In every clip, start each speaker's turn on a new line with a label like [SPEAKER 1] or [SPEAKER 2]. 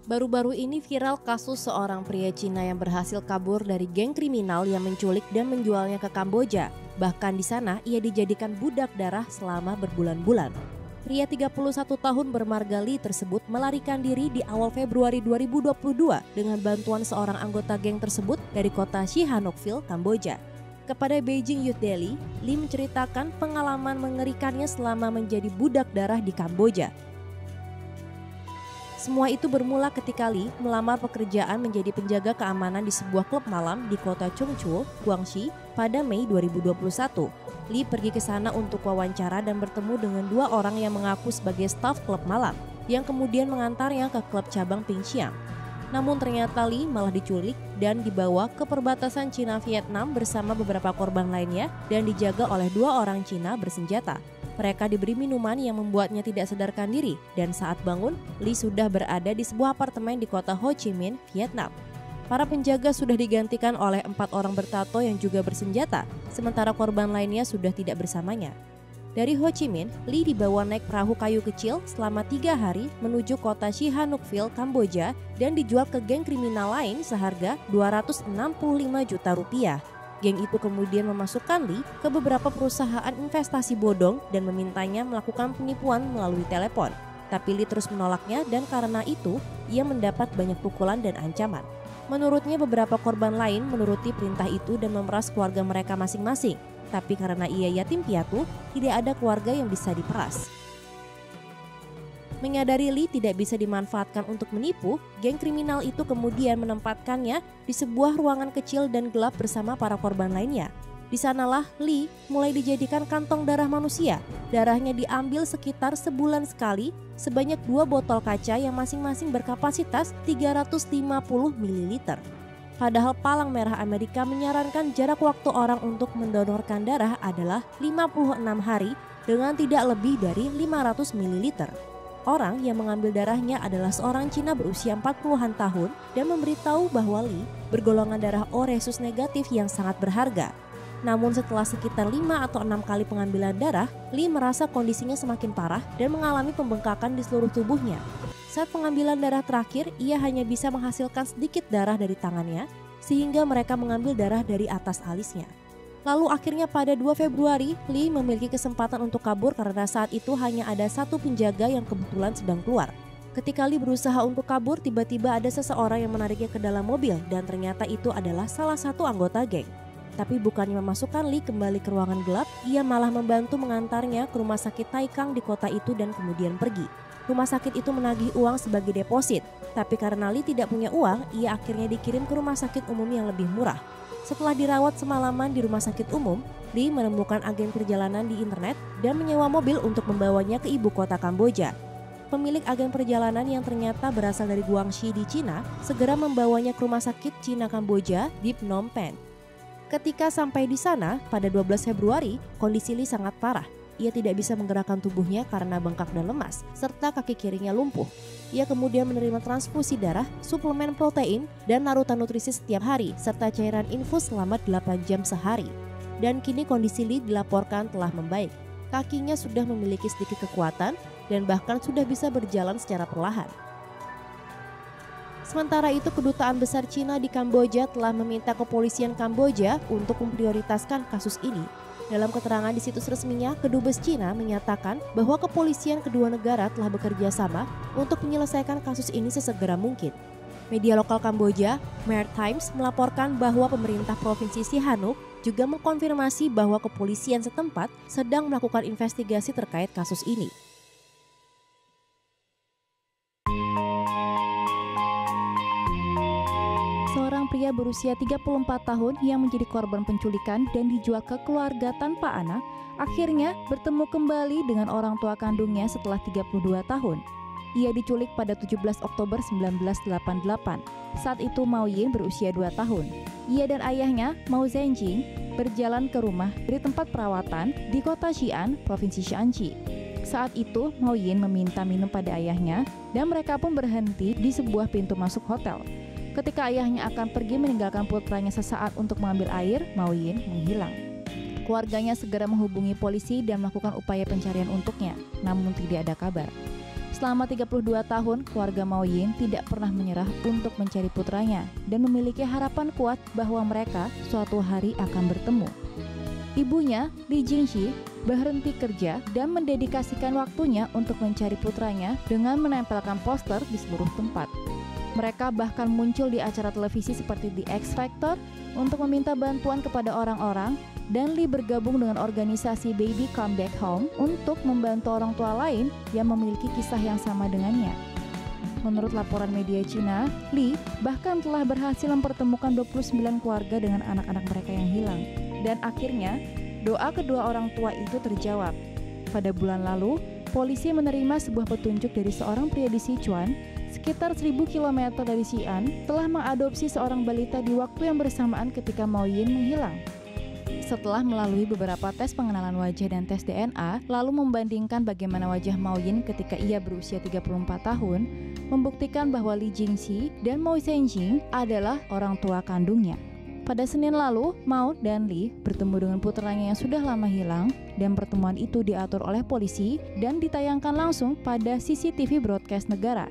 [SPEAKER 1] Baru-baru ini viral kasus seorang pria Cina yang berhasil kabur dari geng kriminal yang menculik dan menjualnya ke Kamboja. Bahkan di sana ia dijadikan budak darah selama berbulan-bulan. Pria 31 tahun bermarga Lee tersebut melarikan diri di awal Februari 2022 dengan bantuan seorang anggota geng tersebut dari kota Sihanoukville, Kamboja. Kepada Beijing Youth Daily, Lee menceritakan pengalaman mengerikannya selama menjadi budak darah di Kamboja. Semua itu bermula ketika Lee melamar pekerjaan menjadi penjaga keamanan di sebuah klub malam di kota Chungcheong, Guangxi pada Mei 2021. Lee pergi ke sana untuk wawancara dan bertemu dengan dua orang yang mengaku sebagai staf klub malam yang kemudian mengantarnya ke klub cabang Pingxiang. Namun ternyata Lee malah diculik dan dibawa ke perbatasan Cina-Vietnam bersama beberapa korban lainnya dan dijaga oleh dua orang Cina bersenjata. Mereka diberi minuman yang membuatnya tidak sadarkan diri dan saat bangun, Lee sudah berada di sebuah apartemen di kota Ho Chi Minh, Vietnam. Para penjaga sudah digantikan oleh 4 orang bertato yang juga bersenjata, sementara korban lainnya sudah tidak bersamanya. Dari Ho Chi Minh, Lee dibawa naik perahu kayu kecil selama 3 hari menuju kota Sihanoukville, Kamboja dan dijual ke geng kriminal lain seharga 265 juta rupiah. Geng itu kemudian memasukkan Lee ke beberapa perusahaan investasi bodong dan memintanya melakukan penipuan melalui telepon. Tapi Lee terus menolaknya dan karena itu ia mendapat banyak pukulan dan ancaman. Menurutnya beberapa korban lain menuruti perintah itu dan memeras keluarga mereka masing-masing. Tapi karena ia yatim piatu, tidak ada keluarga yang bisa diperas. Menyadari Lee tidak bisa dimanfaatkan untuk menipu, geng kriminal itu kemudian menempatkannya di sebuah ruangan kecil dan gelap bersama para korban lainnya. Di sanalah Lee mulai dijadikan kantong darah manusia. Darahnya diambil sekitar sebulan sekali, sebanyak 2 botol kaca yang masing-masing berkapasitas 350 ml. Padahal Palang Merah Amerika menyarankan jarak waktu orang untuk mendonorkan darah adalah 56 hari dengan tidak lebih dari 500 ml. Orang yang mengambil darahnya adalah seorang Cina berusia 40-an tahun dan memberitahu bahwa Lee bergolongan darah O rhesus negatif yang sangat berharga. Namun setelah sekitar 5 atau 6 kali pengambilan darah, Lee merasa kondisinya semakin parah dan mengalami pembengkakan di seluruh tubuhnya. Saat pengambilan darah terakhir, ia hanya bisa menghasilkan sedikit darah dari tangannya, sehingga mereka mengambil darah dari atas alisnya. Lalu akhirnya pada 2 Februari, Lee memiliki kesempatan untuk kabur karena saat itu hanya ada satu penjaga yang kebetulan sedang keluar. Ketika Lee berusaha untuk kabur, tiba-tiba ada seseorang yang menariknya ke dalam mobil dan ternyata itu adalah salah satu anggota geng. Tapi bukannya memasukkan Lee kembali ke ruangan gelap, ia malah membantu mengantarnya ke rumah sakit Taikang di kota itu dan kemudian pergi. Rumah sakit itu menagih uang sebagai deposit, tapi karena Lee tidak punya uang, ia akhirnya dikirim ke rumah sakit umum yang lebih murah. Setelah dirawat semalaman di rumah sakit umum, Lee menemukan agen perjalanan di internet dan menyewa mobil untuk membawanya ke ibu kota Kamboja. Pemilik agen perjalanan yang ternyata berasal dari Guangxi di Cina segera membawanya ke rumah sakit Cina Kamboja di Phnom Penh. Ketika sampai di sana pada 12 Februari, kondisi Lee sangat parah. Ia tidak bisa menggerakkan tubuhnya karena bengkak dan lemas, serta kaki kirinya lumpuh. Ia kemudian menerima transfusi darah, suplemen protein, dan larutan nutrisi setiap hari, serta cairan infus selama 8 jam sehari. Dan kini kondisi Lee dilaporkan telah membaik. Kakinya sudah memiliki sedikit kekuatan, dan bahkan sudah bisa berjalan secara perlahan. Sementara itu, Kedutaan Besar Cina di Kamboja telah meminta kepolisian Kamboja untuk memprioritaskan kasus ini. Dalam keterangan di situs resminya, Kedubes Cina menyatakan bahwa kepolisian kedua negara telah bekerja sama untuk menyelesaikan kasus ini sesegera mungkin. Media lokal Kamboja, Khmer Times, melaporkan bahwa pemerintah Provinsi Sihanouk juga mengkonfirmasi bahwa kepolisian setempat sedang melakukan investigasi terkait kasus ini.
[SPEAKER 2] Seorang pria berusia 34 tahun yang menjadi korban penculikan dan dijual ke keluarga tanpa anak, akhirnya bertemu kembali dengan orang tua kandungnya setelah 32 tahun. Ia diculik pada 17 Oktober 1988. Saat itu Mao Yin berusia 2 tahun. Ia dan ayahnya, Mao Zhenjing, berjalan ke rumah dari tempat perawatan di kota Xi'an, Provinsi Shanxi. Saat itu, Mao Yin meminta minum pada ayahnya dan mereka pun berhenti di sebuah pintu masuk hotel. Ketika ayahnya akan pergi meninggalkan putranya sesaat untuk mengambil air, Mao Yin menghilang. Keluarganya segera menghubungi polisi dan melakukan upaya pencarian untuknya, namun tidak ada kabar. Selama 32 tahun, keluarga Mao Yin tidak pernah menyerah untuk mencari putranya dan memiliki harapan kuat bahwa mereka suatu hari akan bertemu. Ibunya, Li Jingxi, berhenti kerja dan mendedikasikan waktunya untuk mencari putranya dengan menempelkan poster di seluruh tempat. Mereka bahkan muncul di acara televisi seperti The X Factor untuk meminta bantuan kepada orang-orang, dan Li bergabung dengan organisasi Baby Come Back Home untuk membantu orang tua lain yang memiliki kisah yang sama dengannya. Menurut laporan media Cina, Li bahkan telah berhasil mempertemukan 29 keluarga dengan anak-anak mereka yang hilang. Dan akhirnya, doa kedua orang tua itu terjawab. Pada bulan lalu, polisi menerima sebuah petunjuk dari seorang pria di Sichuan, sekitar 1000 km dari Xi'an, telah mengadopsi seorang balita di waktu yang bersamaan ketika Mao Yin menghilang. Setelah melalui beberapa tes pengenalan wajah dan tes DNA, lalu membandingkan bagaimana wajah Mao Yin ketika ia berusia 34 tahun, membuktikan bahwa Li Jingxi dan Mao Zhenjing adalah orang tua kandungnya. Pada Senin lalu, Mao dan Li bertemu dengan putranya yang sudah lama hilang, dan pertemuan itu diatur oleh polisi dan ditayangkan langsung pada CCTV broadcast negara.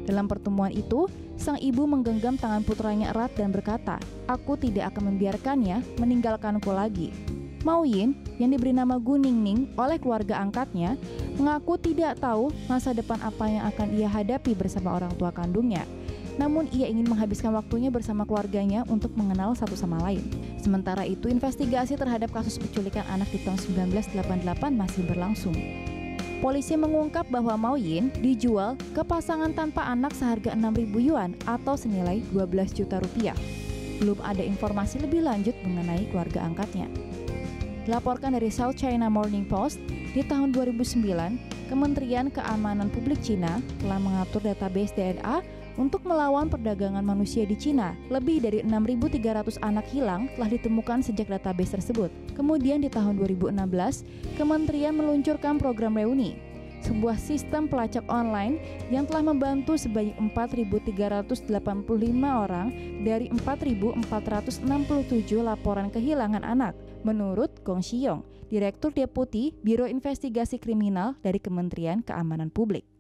[SPEAKER 2] Dalam pertemuan itu, sang ibu menggenggam tangan putranya erat dan berkata, "Aku tidak akan membiarkannya meninggalkanku lagi." Mao Yin, yang diberi nama Gu Ningning oleh keluarga angkatnya, mengaku tidak tahu masa depan apa yang akan ia hadapi bersama orang tua kandungnya. Namun ia ingin menghabiskan waktunya bersama keluarganya untuk mengenal satu sama lain. Sementara itu, investigasi terhadap kasus penculikan anak di tahun 1988 masih berlangsung. Polisi mengungkap bahwa Mao Yin dijual ke pasangan tanpa anak seharga 6.000 yuan atau senilai 12 juta rupiah. Belum ada informasi lebih lanjut mengenai keluarga angkatnya. Dilaporkan dari South China Morning Post, di tahun 2009, Kementerian Keamanan Publik Cina telah mengatur database DNA untuk melawan perdagangan manusia di Cina. Lebih dari 6.300 anak hilang telah ditemukan sejak database tersebut. Kemudian di tahun 2016, Kementerian meluncurkan program Reuni, sebuah sistem pelacak online yang telah membantu sebanyak 4.385 orang dari 4.467 laporan kehilangan anak, menurut Gong Xiyong, Direktur Deputi Biro Investigasi Kriminal dari Kementerian Keamanan Publik.